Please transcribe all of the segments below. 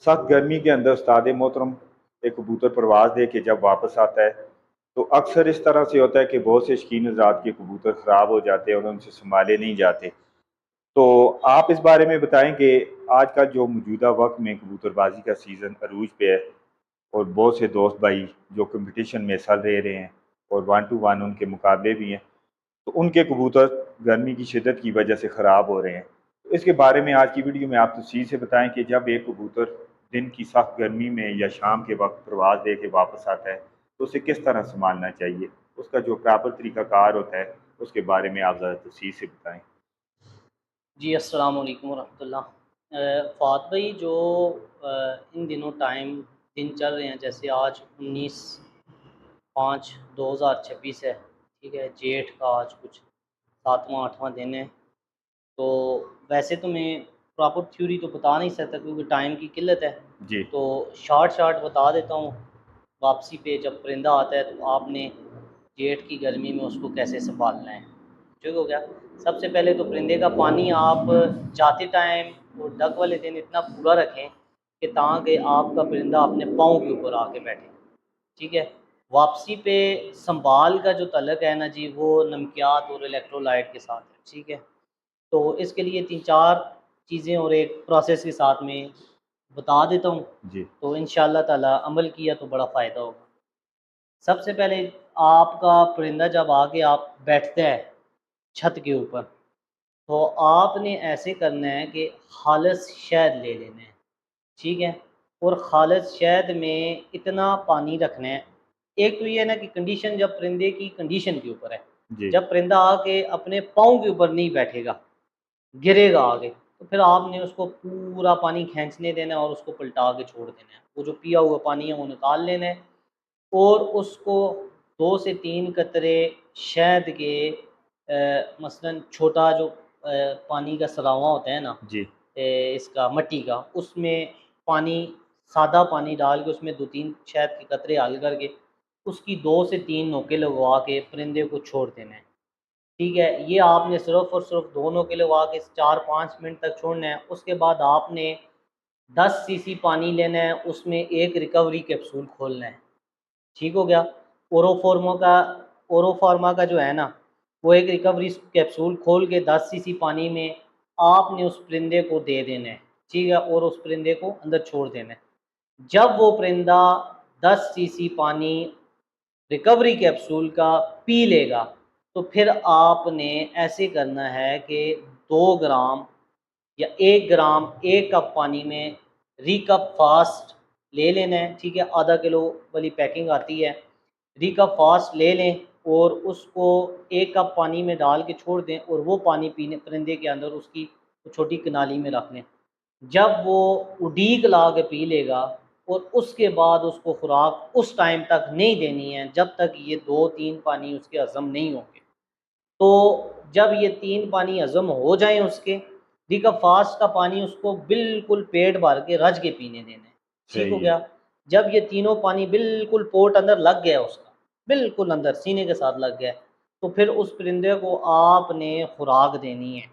सख्त गर्मी के अंदर उस्ताद मोहतरम एक कबूतर परवाज़ दे के जब वापस आता है तो अक्सर इस तरह से होता है कि बहुत से शौकीन हज़रात के कबूतर ख़राब हो जाते हैं और उनसे संभाले नहीं जाते। तो आप इस बारे में बताएं कि आज का जो मौजूदा वक्त में कबूतरबाजी का सीज़न अरूज पे है और बहुत से दोस्त भाई जो कंपटीशन में हिस्सा ले रहे हैं और वन टू वन उनके मुकाबले भी हैं, तो उनके कबूतर गर्मी की शिद्दत की वजह से ख़राब हो रहे हैं। तो इसके बारे में आज की वीडियो में आप तफसील से बताएं कि जब एक कबूतर दिन की सख्त गर्मी में या शाम के वक्त प्रवास दे के वापस आता है तो उसे किस तरह संभालना चाहिए, उसका जो प्रॉपर तरीकाकार होता है उसके बारे में आप ज़्यादा तफसील से बताएं। जी अस्सलाम वालेकुम रहमतुल्लाह। फ़ात भाई जो इन दिनों दिन चल रहे हैं, जैसे आज 19/5/2026 है। ठीक है, जेठ का आज कुछ 7वां 8वां दिन है। तो वैसे तो मैं प्रॉपर थ्योरी तो बता नहीं सकता क्योंकि टाइम की किल्लत है। जी। तो शॉर्ट शॉर्ट बता देता हूँ। वापसी पे जब परिंदा आता है तो आपने जेठ की गर्मी में उसको कैसे संभालना है। ठीक हो गया। सबसे पहले तो परिंदे का पानी आप जाते टाइम और डक वाले दिन इतना पूरा रखें कि ताकि आपका परिंदा अपने पाँव के ऊपर आके बैठे। ठीक है। वापसी पे संभाल का जो तलक है ना जी, वो नमकियात और इलेक्ट्रोलाइट के साथ है। ठीक है। तो इसके लिए 3-4 चीज़ें और एक प्रोसेस के साथ में बता देता हूँ। जी। तो इंशाअल्लाह ताला अमल किया तो बड़ा फ़ायदा होगा। सबसे पहले आपका परिंदा जब आके आप बैठता है छत के ऊपर, तो आपने ऐसे करना है कि खालिस शहद ले लेना है। ठीक है। और खालिस शहद में इतना पानी रखना है। एक तो ये है ना कि कंडीशन जब परिंदे की कंडीशन के ऊपर है। जी। जब परिंदा आके अपने पाँव के ऊपर नहीं बैठेगा, गिरेगा आगे, तो फिर आपने उसको पूरा पानी खींचने देना है और उसको पलटा के छोड़ देना है। वो जो पिया हुआ पानी है वो निकाल लेना है और उसको 2 से 3 कतरे शहद के मसलन छोटा जो पानी का सरावां होता है ना, जी। इसका मिट्टी का, उसमें पानी, सादा पानी डाल के उसमें 2-3 शहद के कतरे डाल करके उसकी 2 से 3 नोके लगवा के परिंदे को छोड़ देना है। ठीक है, ये आपने सिर्फ़ और सिर्फ 2 नोके लगवा के 4-5 मिनट तक छोड़ना है। उसके बाद आपने 10 सीसी पानी लेना है, उसमें एक रिकवरी कैप्सूल खोलना है। ठीक हो गया। ओरोफॉर्मा का ओरोफार्मा का जो है ना, वो एक रिकवरी कैप्सूल खोल के 10 सीसी पानी में आपने उस परिंदे को दे देना है। ठीक है, और उस परिंदे को अंदर छोड़ देना है। जब वो परिंदा 10 सीसी पानी रिकवरी कैप्सूल का पी लेगा, तो फिर आपने ऐसे करना है कि 2 ग्राम या 1 ग्राम 1 कप पानी में रिकप फास्ट ले लेना है। ठीक है, आधा किलो वाली पैकिंग आती है। रिकप फास्ट ले लें और उसको 1 कप पानी में डाल के छोड़ दें और वो पानी पीने परिंदे के अंदर उसकी छोटी कनाली में रख लें। जब वो उड़ीक ला के पी लेगा और उसके बाद उसको खुराक उस टाइम तक नहीं देनी है जब तक ये 2-3 पानी उसके हज़म नहीं होंगे। तो जब ये 3 पानी हज़म हो जाएँ उसके, डिकफ़ास्ट का पानी उसको बिल्कुल पेट भर के रज के पीने देना है। ठीक हो सही है। गया? जब ये तीनों पानी बिल्कुल पोट अंदर लग गया उसका, बिल्कुल अंदर सीने के साथ लग गया है, तो फिर उस परिंदे को आपने खुराक देनी है।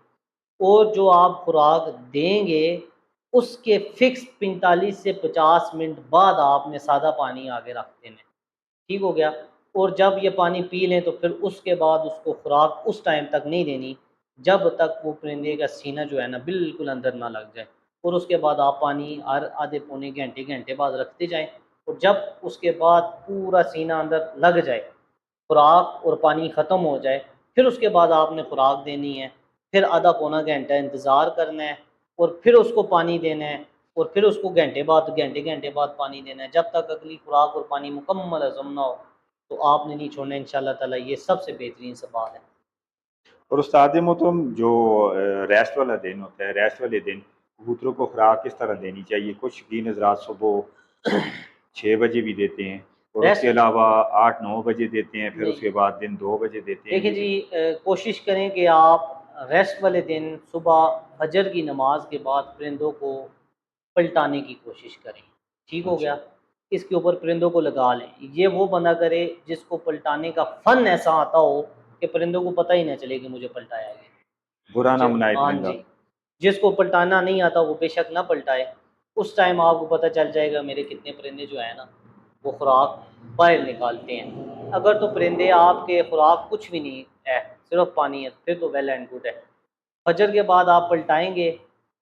और जो आप खुराक देंगे, उसके फ़िक्स 45 से 50 मिनट बाद आपने सादा पानी आगे रख देना है। ठीक हो गया? और जब ये पानी पी लें तो फिर उसके बाद उसको खुराक उस टाइम तक नहीं देनी, जब तक वो परिंदे का सीना जो है ना बिल्कुल अंदर ना लग जाए। और उसके बाद आप पानी हर आधे पौने घंटे, घंटे बाद रखते जाएँ और जब उसके बाद पूरा सीना अंदर लग जाए, खुराक और पानी ख़त्म हो जाए, फिर उसके बाद आपने खुराक देनी है। फिर आधा पौना घंटा इंतज़ार करना है और फिर उसको पानी देना है और फिर उसको घंटे-घंटे बाद पानी देना है। जब तक अगली खुराक और पानी मुकम्मल हज़म ना हो, तो आपने नहीं छोड़ना इंशाअल्लाह ताला। ये सबसे बेहतरीन सवाल है। और उस्ताद मोहतरम जो रेस्ट वाला दिन होता है, रेस्ट वाले दिन कबूतरों को खुराक किस तरह देनी चाहिए? कुछ शौकीन हज़रात सुबह 6 बजे भी देते हैं और उसके रेस्ट अलावा 8-9 बजे देते हैं, फिर नहीं, उसके बाद दिन 2 बजे देते हैं। देखिए ये जी, कोशिश करें कि आप रेस्ट वाले दिन सुबह फजर की नमाज के बाद परिंदों को पलटाने की कोशिश करें। ठीक हो अच्छा। गया? इसके ऊपर परिंदों को लगा लें। ये वो बंदा करे जिसको पलटाने का फ़न ऐसा आता हो कि परिंदों को पता ही ना चले कि मुझे पलटाया गया। बुरा ना ज मनाए हाँ परिंदा। जी। जिसको पलटाना नहीं आता वो बेशक ना पलटाए। उस टाइम आपको पता चल जाएगा मेरे कितने परिंदे जो है ना वो खुराक बाहर निकालते हैं। अगर तो परिंदे आपके खुराक कुछ भी नहीं है, सिर्फ पानी है, फिर तो वेल एंड गुड है। फजर के बाद आप पलटाएंगे,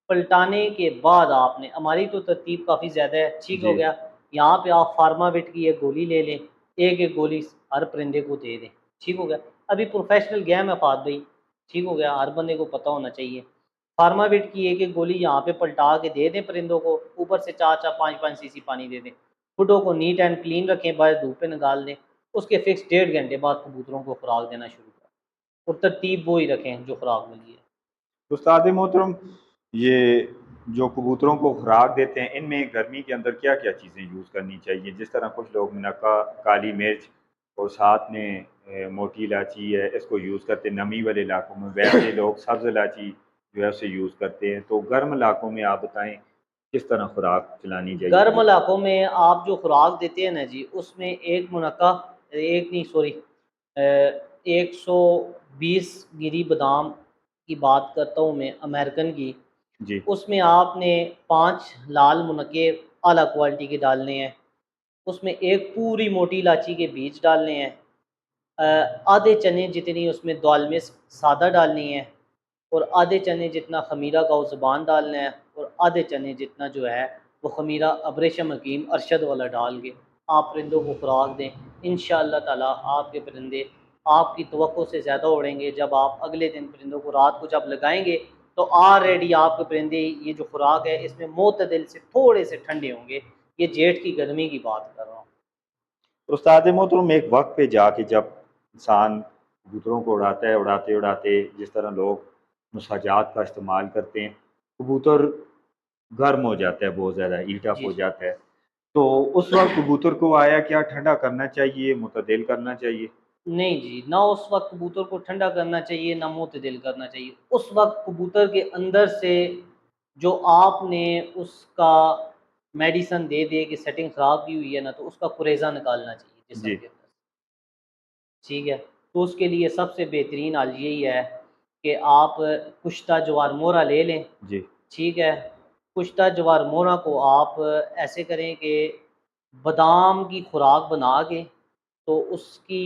पलटाने के बाद आपने, हमारी तो तरतीब काफ़ी ज़्यादा है, ठीक हो जी। गया। यहाँ पे आप फार्माविट की एक गोली ले लें, एक एक गोली हर परिंदे को दे दें, ठीक हो गया। अभी प्रोफेशनल गेम है फात भाई, ठीक हो गया, हर बंदे को पता होना चाहिए। फार्माविट की एक एक गोली यहाँ पे पलटा के दे दें परिंदों को, ऊपर से 4-4 5-5 सीसी पानी दे दें। फुडों को नीट एंड क्लीन रखें, बाहर धूप पे निकाल दें। उसके फिक्स 1.5 घंटे बाद कबूतरों को खुराक देना शुरू करें, और तरतीब वो ही रखें जो खुराक मिली है। तो उस्ताद मोहतरम, ये जो कबूतरों को खुराक देते हैं, इनमें गर्मी के अंदर क्या क्या चीज़ें यूज़ करनी चाहिए? जिस तरह कुछ लोग मुनक्का, काली मिर्च और साथ में मोटी इलायची है, इसको यूज़ करते हैं नमी वाले इलाकों में। वैसे लोग सब्ज़ इलायची जो है उसे यूज़ करते हैं। तो गर्म इलाकों में आप बताएं किस तरह खुराक खिलानी चाहिए गर्म कबूतरों को? इलाकों में आप जो खुराक देते हैं ना जी, उसमें एक मुनक्का, एक नहीं सॉरी, 120 गिरी बादाम की बात करता हूँ मैं, अमेरिकन की। जी। उसमें आपने 5 लाल मुनक्के आला क्वालिटी के डालने हैं। उसमें एक पूरी मोटी इलायची के बीज डालने हैं। आधे चने जितनी उसमें दालमिस सादा डालनी है, और आधे चने जितना खमीरा का ज़ुबान डालना है, और आधे चने जितना जो है वो खमीरा अब्रेशम हकीम अरशद वाला डाल के आप परिंदों को खुराक दें। इंशाअल्लाह ताला आपके परिंदे आपकी तवक्को से ज़्यादा उड़ेंगे। जब आप अगले दिन परिंदों को रात को जब लगाएंगे तो ऑलरेडी आपके परिंदे, ये जो खुराक है इसमें मोतदिल से थोड़े से ठंडे होंगे। ये जेठ की गर्मी की बात कर रहा हूँ। तो उस्ताद मोहतरम, एक वक्त पे जाके जब इंसान कबूतरों को उड़ाता है, उड़ाते उड़ाते जिस तरह लोग मुसाजात का इस्तेमाल करते हैं, कबूतर गर्म हो जाता है, बहुत ज़्यादा हीट अप जी हो जी। जाता है। तो उस वक्त कबूतर को आया क्या ठंडा करना चाहिए, मुतदिल करना चाहिए? नहीं जी, ना उस वक़्त कबूतर को ठंडा करना चाहिए, ना मुतदिल करना चाहिए। उस वक़्त कबूतर के अंदर से जो आपने उसका मेडिसिन दे दे के सेटिंग ख़राब की हुई है ना, तो उसका कुरेज़ा निकालना चाहिए जिस्म जी। के अंदर, ठीक है? तो उसके लिए सबसे बेहतरीन हल यही है कि आप कुश्ता ज्वार मोरा ले लें, जी। ठीक है? कुश्ता ज्वार मोरा को आप ऐसे करें कि बादाम की खुराक बना के, तो उसकी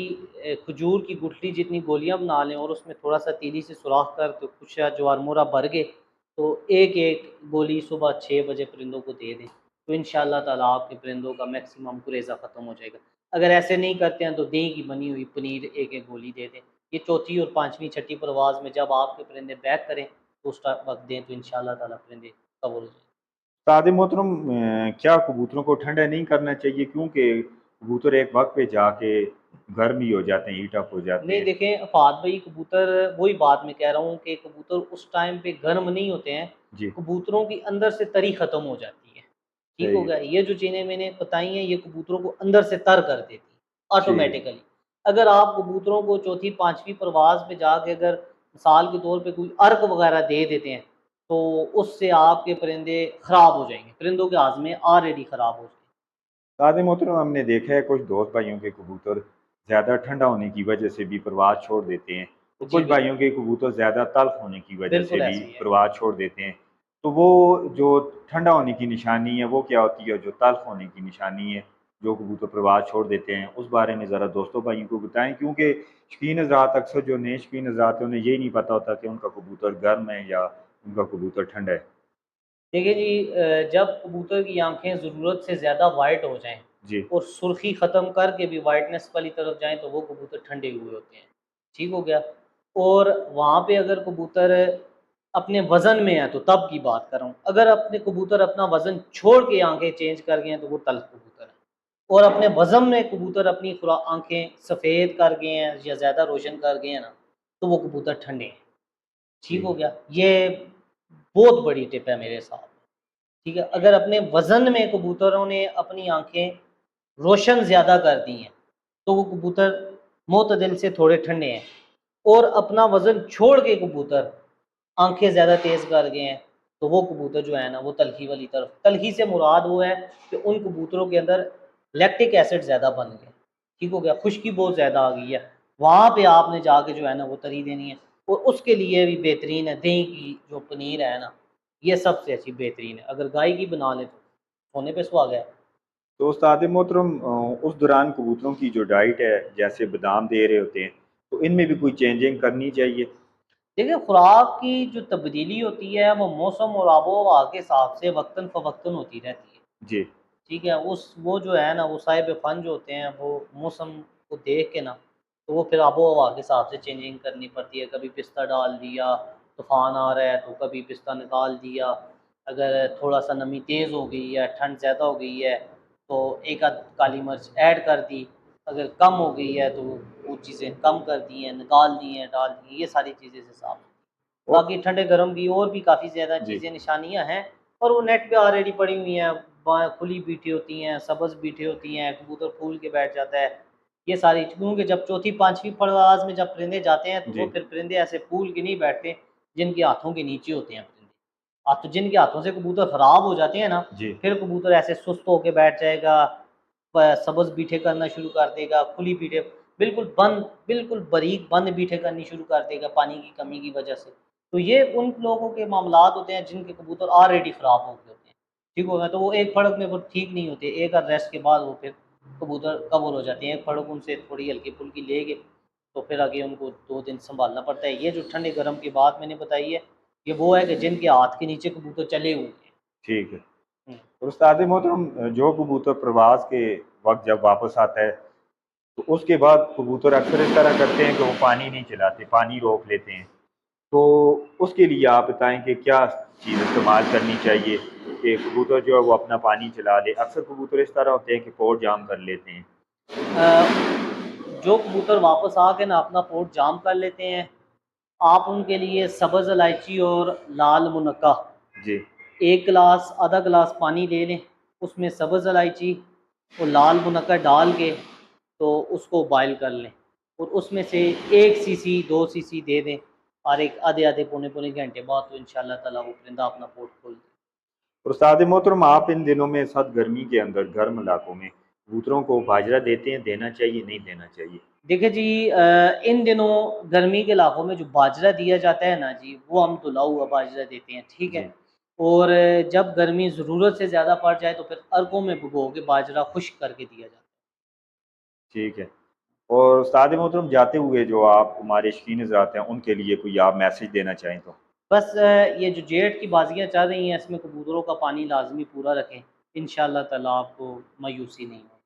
खजूर की गुठली जितनी गोलियाँ बना लें, और उसमें थोड़ा-सा तीली से सुराख कर तो कुछ ज्वार मोरा भर के, तो एक-एक गोली सुबह 6 बजे परिंदों को दे दें। तो इंशाअल्लाह ताला आपके परिंदों का मैक्सिमम कुरेज़ा ख़त्म हो जाएगा। अगर ऐसे नहीं करते हैं तो दही की बनी हुई पनीर एक-एक गोली दे दें। ये चौथी और 5वीं छठी परवाज़ में जब आपके परिंदे बैक करें तो उस वक़्त दें, तो इंशाअल्लाह ताला परिंदे कवर हो जाएँ। उस्ताद मोहतरम, क्या कबूतरों को ठंडा नहीं करना चाहिए? क्योंकि कबूतर एक वक्त पे जाके गर्म ही हो जाते हैं, हीट अप हो जाते नहीं हैं। देखें फ़ात भाई, कबूतर वही बात मैं कह रहा हूँ कि कबूतर उस टाइम पे गर्म नहीं होते हैं। जी। कबूतरों की अंदर से तरी ख़त्म हो जाती है। ठीक हो सही है। गया? ये जो चीज़ें मैंने बताई हैं ये कबूतरों को अंदर से तर कर देती हैं ठीक है। ऑटोमैटिकली। अगर आप कबूतरों को चौथी 5वीं परवाज़ पे जाके अगर मिसाल के तौर पे कोई अर्क वग़ैरह दे देते हैं, तो उससे आपके परिंदे ख़राब हो जाएँगे। परिंदों के हाज़मे ऑलरेडी ख़राब हो जाएँगे। सादे मोहतरम, हमने देखा है कुछ दोस्त भाइयों के कबूतर ज़्यादा ठंडा होने की वजह से भी परवाज़ छोड़ देते हैं, तो जी कुछ बिल्कुल, भाइयों के कबूतर ज़्यादा तल्ख होने की वजह से बिल्कुल भी ऐसे ही है। परवाज़ छोड़ देते हैं। तो वो जो ठंडा होने की निशानी है वो क्या होती है, और जो तल्ख होने की निशानी है जो कबूतर परवाज़ छोड़ देते हैं, उस बारे में ज़रा दोस्तों भाइयों को बताएं। क्योंकि शौकीन हज़रात, अक्सर जो नए शौकीन हज़रात हैं, उन्हें यही नहीं पता होता कि उनका कबूतर गर्म है या उनका कबूतर ठंडा है। देखिए जी, जब कबूतर की आँखें ज़रूरत से ज़्यादा वाइट हो जाएँ जी। और सुर्ख़ी ख़त्म करके भी वाइटनेस वाली तरफ जाएँ, तो वो कबूतर ठंडे हुए होते हैं। ठीक हो गया? और वहाँ पे अगर कबूतर अपने वज़न में है तो तब की बात कर रहा हूँ। अगर अपने कबूतर अपना वज़न छोड़ के आँखें चेंज कर गए हैं तो वो तल्ख़ कबूतर है। और अपने वज़न में कबूतर अपनी आँखें सफ़ेद कर गए हैं या ज़्यादा रोशन कर गए हैं ना, तो वो कबूतर ठंडे हैं। ठीक हो ठीक। गया? ये बहुत बड़ी टिप है मेरे साथ। ठीक है? अगर अपने वज़न में कबूतरों ने अपनी आँखें रोशन ज़्यादा कर दी हैं, तो वो कबूतर मुतदिल से थोड़े ठंडे हैं। और अपना वज़न छोड़ के कबूतर आँखें ज़्यादा तेज़ कर गए हैं, तो वो कबूतर जो है ना वो तल्ख़ी वाली तरफ, तल्ख़ी से मुराद वो है कि उन कबूतरों के अंदर लैक्टिक एसिड ज़्यादा बन गया। ठीक हो गया? खुश्की बहुत ज़्यादा आ गई है। वहाँ पे आपने जाके जो है ना वो तरी देनी है, और उसके लिए भी बेहतरीन है दही की जो पनीर है ना, ये सबसे अच्छी बेहतरीन है। अगर गाय की बना लें तो सोने पे सुहागा है। तो उस्ताद मोहतरम उस दौरान कबूतरों की जो डाइट है, जैसे बादाम दे रहे होते हैं, तो इनमें भी कोई चेंजिंग करनी चाहिए? देखिए, खुराक की जो तब्दीली होती है वो मौसम और आबो हवा के हिसाब से वक्तन फ़वक्तन होती रहती है। जी। ठीक है, उस वो जो है ना, वो साहिब फन जो होते हैं, वो मौसम को देख के ना, तो वो फिर आबो हवा के हिसाब से चेंजिंग करनी पड़ती है। कभी पिस्ता डाल दिया, तूफ़ान आ रहा है तो कभी पिस्ता निकाल दिया। अगर थोड़ा सा नमी तेज़ हो गई है, ठंड ज़्यादा हो गई है, तो एक आध काली मिर्च ऐड कर दी। अगर कम हो गई है तो वो चीज़ें कम कर दी हैं, निकाल दी हैं, डाल दी हैं, ये सारी चीज़ें से साफ़। और बाकी ठंडे गर्म की और भी काफ़ी ज़्यादा जी। चीज़ें निशानियाँ हैं, और वो नेट पे ऑलरेडी पड़ी हुई हैं। खुली बीठी होती हैं, सब्ज़ बीठी होती हैं, कबूतर फूल के बैठ जाता है। ये सारी, क्योंकि जब चौथी पाँचवीं परवाज़ में जब परिंदे जाते हैं तो वो जी। फिर परिंदे ऐसे फूल के नहीं बैठते जिनके हाथों के नीचे होते हैं परिंदे। हाथ जिनके हाथों से कबूतर ख़राब हो जाते हैं ना, जी। फिर कबूतर ऐसे सुस्त होके बैठ जाएगा, सब्ज़ बीठे करना शुरू कर देगा, खुली बीठे बिल्कुल बारीक बंद बीठे करनी शुरू कर देगा पानी की कमी की वजह से। तो ये उन लोगों के मामलात होते हैं जिनके कबूतर ऑलरेडी ख़राब हो गए होते हैं। ठीक हो गया, तो वो एक फड़क में वो ठीक नहीं होते, एक आध रेस्ट के बाद वो फिर कबूतर कवर हो जाते हैं। एक फड़क उनसे थोड़ी हल्की-फुल्की लेके तो फिर आगे उनको 2 दिन सँभालना पड़ता है। ये जो ठंडे गर्म की बात मैंने बताई है, ये वो है कि जिनके हाथ के नीचे कबूतर चले हुए हैं। ठीक है। हुँ। तो उस्ताद मोहतरम जो कबूतर प्रवास के वक्त जब वापस आता है, तो उसके बाद कबूतर अक्सर इस तरह करते हैं कि वो पानी नहीं चलाते, पानी रोक लेते हैं। तो उसके लिए आप बताएं कि क्या चीज़ इस्तेमाल करनी चाहिए कि कबूतर जो है वो अपना पानी चला ले? अक्सर कबूतर इस तरह होते हैं कि पोर जाम कर लेते हैं। जो कबूतर वापस आके ना अपना पोर्ट जाम कर लेते हैं, आप उनके लिए सब्ज़ इलायची और लाल मुनक्का, जी। 1 गिलास आधा गिलास पानी ले लें, उसमें सब्ज़ इलायची और लाल मुनक्का डाल के तो उसको बॉयल कर लें, और उसमें से 1 सीसी 2 सीसी दे दें, और एक आधे-आधे पौने-पौने घंटे बाद तो इंशाअल्लाह ताला वो परिंदा अपना पोर्ट खोल दे। और उस्ताद मोहतरम आप इन दिनों में सख्त गर्मी के अंदर गर्म इलाकों में कबूतरों को बाजरा देते हैं, देना चाहिए नहीं देना चाहिए? देखिए जी, इन दिनों गर्मी के इलाकों में जो बाजरा दिया जाता है ना जी, वो हम धुला हुआ बाजरा देते हैं, ठीक है? जी। और जब गर्मी ज़रूरत से ज़्यादा पड़ जाए तो फिर अर्कों में भिगो के बाजरा खुश्क करके दिया जाता है। ठीक है। और उस्ताद मोहतरम जाते हुए जो आप हमारे शौकीन हज़रात हैं उनके लिए कोई आप मैसेज देना चाहें तो? बस ये जो जेठ की बाजियाँ चल रही हैं, इसमें कबूतरों का पानी लाज़मी पूरा रखें। इंशाअल्लाह ताला आपको मायूसी नहीं होगी।